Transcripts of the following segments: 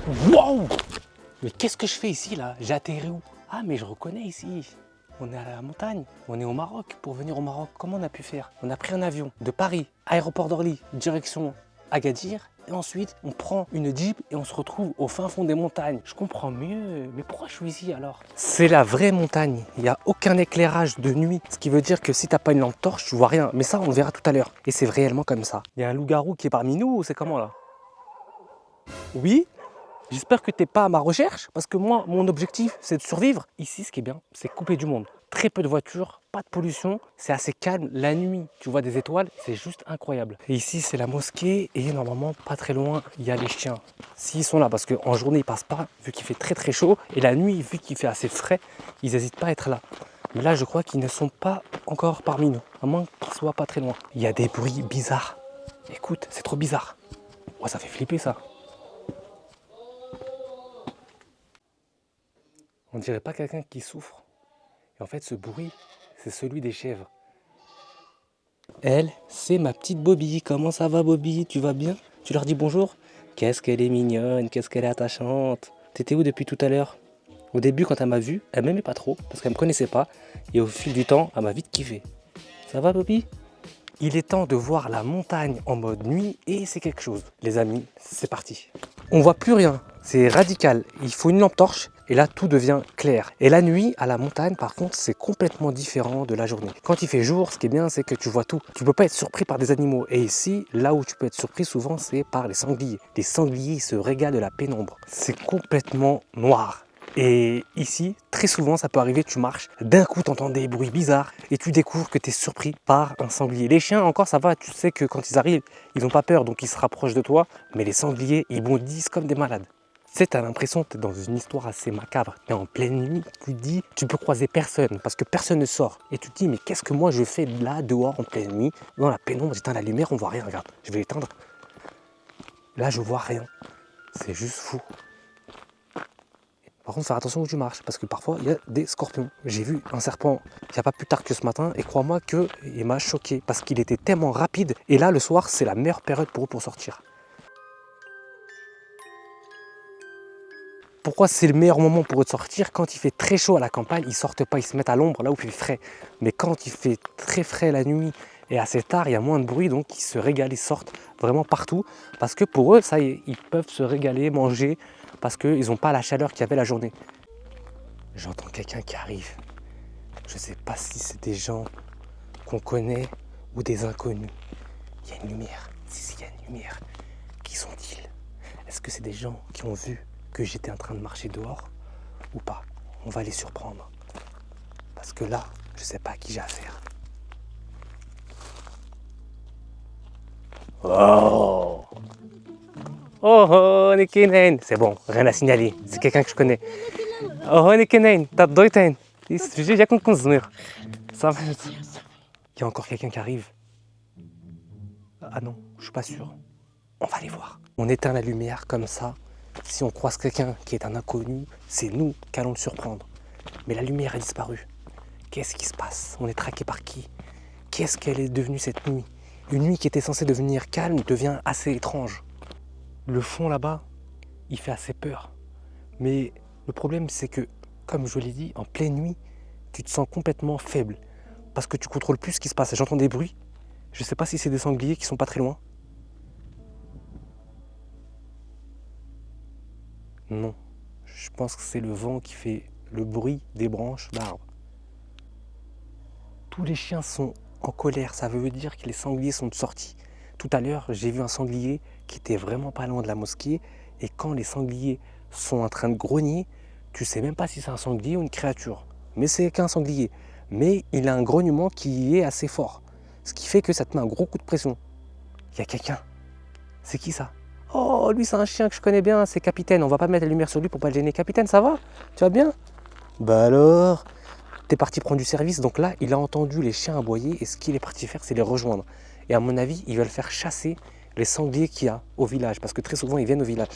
Wow! Mais qu'est-ce que je fais ici là? J'ai atterri où? Ah mais je reconnais ici. On est à la montagne, on est au Maroc. Pour venir au Maroc, comment on a pu faire? On a pris un avion de Paris, aéroport d'Orly, direction Agadir. Et ensuite, on prend une Jeep et on se retrouve au fin fond des montagnes. Je comprends mieux. Mais pourquoi je suis ici alors? C'est la vraie montagne. Il n'y a aucun éclairage de nuit. Ce qui veut dire que si tu n'as pas une lampe torche, tu vois rien. Mais ça, on le verra tout à l'heure. Et c'est réellement comme ça. Il y a un loup-garou qui est parmi nous ou c'est comment là? Oui? J'espère que tu n'es pas à ma recherche, parce que moi, mon objectif, c'est de survivre. Ici, ce qui est bien, c'est coupé du monde. Très peu de voitures, pas de pollution, c'est assez calme. La nuit, tu vois des étoiles, c'est juste incroyable. Et ici, c'est la mosquée, et normalement, pas très loin, il y a les chiens. S'ils sont là, parce qu'en journée, ils passent pas, vu qu'il fait très très chaud, et la nuit, vu qu'il fait assez frais, ils n'hésitent pas à être là. Mais là, je crois qu'ils ne sont pas encore parmi nous, à moins qu'ils soient pas très loin. Il y a des bruits bizarres. Écoute, c'est trop bizarre. Oh, ça fait flipper ça. On dirait pas quelqu'un qui souffre. Et en fait, ce bruit, c'est celui des chèvres. Elle, c'est ma petite Bobby. Comment ça va, Bobby? Tu vas bien? Tu leur dis bonjour? Qu'est-ce qu'elle est mignonne, qu'est-ce qu'elle est attachante. T'étais où depuis tout à l'heure? Au début, quand elle m'a vu, elle m'aimait pas trop, parce qu'elle me connaissait pas. Et au fil du temps, elle m'a vite kiffé. Ça va, Bobby? Il est temps de voir la montagne en mode nuit et c'est quelque chose. Les amis, c'est parti. On voit plus rien, c'est radical. Il faut une lampe torche et là tout devient clair. Et la nuit à la montagne par contre c'est complètement différent de la journée. Quand il fait jour, ce qui est bien c'est que tu vois tout. Tu peux pas être surpris par des animaux. Et ici, là où tu peux être surpris souvent c'est par les sangliers. Les sangliers ils se régalent de la pénombre. C'est complètement noir. Et ici, très souvent, ça peut arriver, tu marches, d'un coup, tu entends des bruits bizarres et tu découvres que tu es surpris par un sanglier. Les chiens, encore, ça va, tu sais que quand ils arrivent, ils n'ont pas peur, donc ils se rapprochent de toi. Mais les sangliers, ils bondissent comme des malades. Tu sais, tu as l'impression que tu es dans une histoire assez macabre. Mais en pleine nuit, tu te dis, tu peux croiser personne parce que personne ne sort. Et tu te dis, mais qu'est-ce que moi je fais là, dehors, en pleine nuit, dans la pénombre, j'éteins la lumière, on voit rien, regarde, je vais l'éteindre. Là, je vois rien. C'est juste fou. Par contre, faire attention où tu marches, parce que parfois, il y a des scorpions. J'ai vu un serpent il n'y a pas plus tard que ce matin, et crois-moi qu'il m'a choqué, parce qu'il était tellement rapide. Et là, le soir, c'est la meilleure période pour eux pour sortir. Pourquoi c'est le meilleur moment pour eux de sortir? Quand il fait très chaud à la campagne, ils ne sortent pas, ils se mettent à l'ombre, là où il fait frais. Mais quand il fait très frais la nuit, et assez tard, il y a moins de bruit, donc ils se régalent, ils sortent vraiment partout. Parce que pour eux, ça y est, ils peuvent se régaler, manger, parce qu'ils n'ont pas la chaleur qu'il y avait la journée. J'entends quelqu'un qui arrive. Je ne sais pas si c'est des gens qu'on connaît ou des inconnus. Il y a une lumière. Si, il y a une lumière. Qui sont-ils? Est-ce que c'est des gens qui ont vu que j'étais en train de marcher dehors ou pas? On va les surprendre. Parce que là, je ne sais pas à qui j'ai affaire. Oh! Oh, Nekenen! C'est bon, rien à signaler. C'est quelqu'un que je connais. Oh, Nekenen, t'as doiten. J'ai compte qu'on se ça va. Il y a encore quelqu'un qui arrive. Ah non, je suis pas sûr. On va aller voir. On éteint la lumière comme ça. Si on croise quelqu'un qui est un inconnu, c'est nous qui allons le surprendre. Mais la lumière a disparu. Qu'est-ce qui se passe? On est traqué par qui? Qu'est-ce qu'elle est devenue cette nuit? Une nuit qui était censée devenir calme devient assez étrange. Le fond là-bas, il fait assez peur. Mais le problème c'est que, comme je l'ai dit, en pleine nuit, tu te sens complètement faible. Parce que tu contrôles plus ce qui se passe. J'entends des bruits. Je ne sais pas si c'est des sangliers qui sont pas très loin. Non. Je pense que c'est le vent qui fait le bruit des branches d'arbres. Tous les chiens sont en colère. Ça veut dire que les sangliers sont sortis. Tout à l'heure, j'ai vu un sanglier qui était vraiment pas loin de la mosquée. Et quand les sangliers sont en train de grogner, tu sais même pas si c'est un sanglier ou une créature. Mais c'est qu'un sanglier. Mais il a un grognement qui est assez fort. Ce qui fait que ça te met un gros coup de pression. Il y a quelqu'un. C'est qui ça? Oh, lui c'est un chien que je connais bien, c'est Capitaine. On va pas mettre la lumière sur lui pour pas le gêner. Capitaine, ça va? Tu vas bien? Bah alors? T'es parti prendre du service, donc là, il a entendu les chiens aboyer et ce qu'il est parti faire, c'est les rejoindre. Et à mon avis, ils veulent faire chasser les sangliers qu'il y a au village, parce que très souvent, ils viennent au village.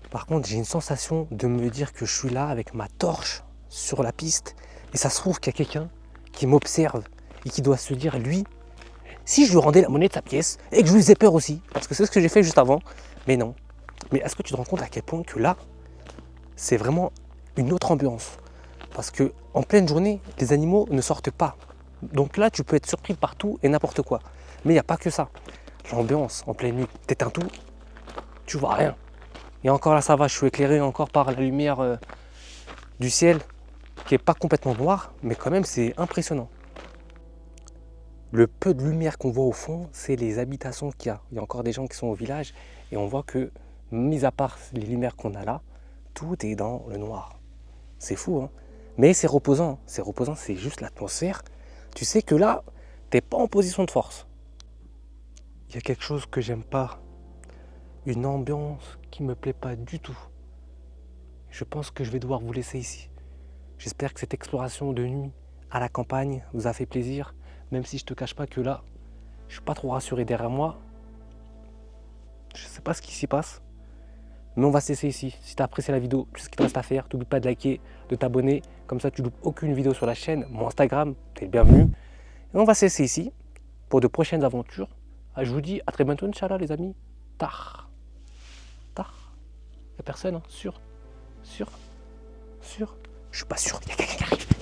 Par contre, j'ai une sensation de me dire que je suis là avec ma torche sur la piste et ça se trouve qu'il y a quelqu'un qui m'observe et qui doit se dire, lui, si je lui rendais la monnaie de sa pièce et que je lui faisais peur aussi, parce que c'est ce que j'ai fait juste avant, mais non, Mais est-ce que tu te rends compte à quel point que là, c'est vraiment une autre ambiance? Parce que en pleine journée, les animaux ne sortent pas. Donc là, tu peux être surpris partout et n'importe quoi. Mais il n'y a pas que ça. L'ambiance en pleine nuit, t'éteins tout, tu vois rien. Et encore là, ça va, je suis éclairé encore par la lumière du ciel, qui n'est pas complètement noir, mais quand même, c'est impressionnant. Le peu de lumière qu'on voit au fond, c'est les habitations qu'il y a. Il y a encore des gens qui sont au village, et on voit que, mis à part les lumières qu'on a là, tout est dans le noir. C'est fou, hein? Mais c'est reposant. C'est reposant, c'est juste l'atmosphère. Tu sais que là, t'es pas en position de force. Il y a quelque chose que j'aime pas. Une ambiance qui me plaît pas du tout. Je pense que je vais devoir vous laisser ici. J'espère que cette exploration de nuit à la campagne vous a fait plaisir. Même si je te cache pas que là, je suis pas trop rassuré derrière moi. Je sais pas ce qui s'y passe. Mais on va se laisser ici. Si tu as apprécié la vidéo, tout ce qu'il te reste à faire, n'oublie pas de liker, de t'abonner. Comme ça, tu loupes aucune vidéo sur la chaîne. Mon Instagram, tu es le bienvenu. Et on va se laisser ici pour de prochaines aventures. Je vous dis à très bientôt, Inch'Allah, les amis. Tard. Tard. Il n'y a personne, hein? Sûr. Sûr. Je suis pas sûr. Il y a quelqu'un qui arrive.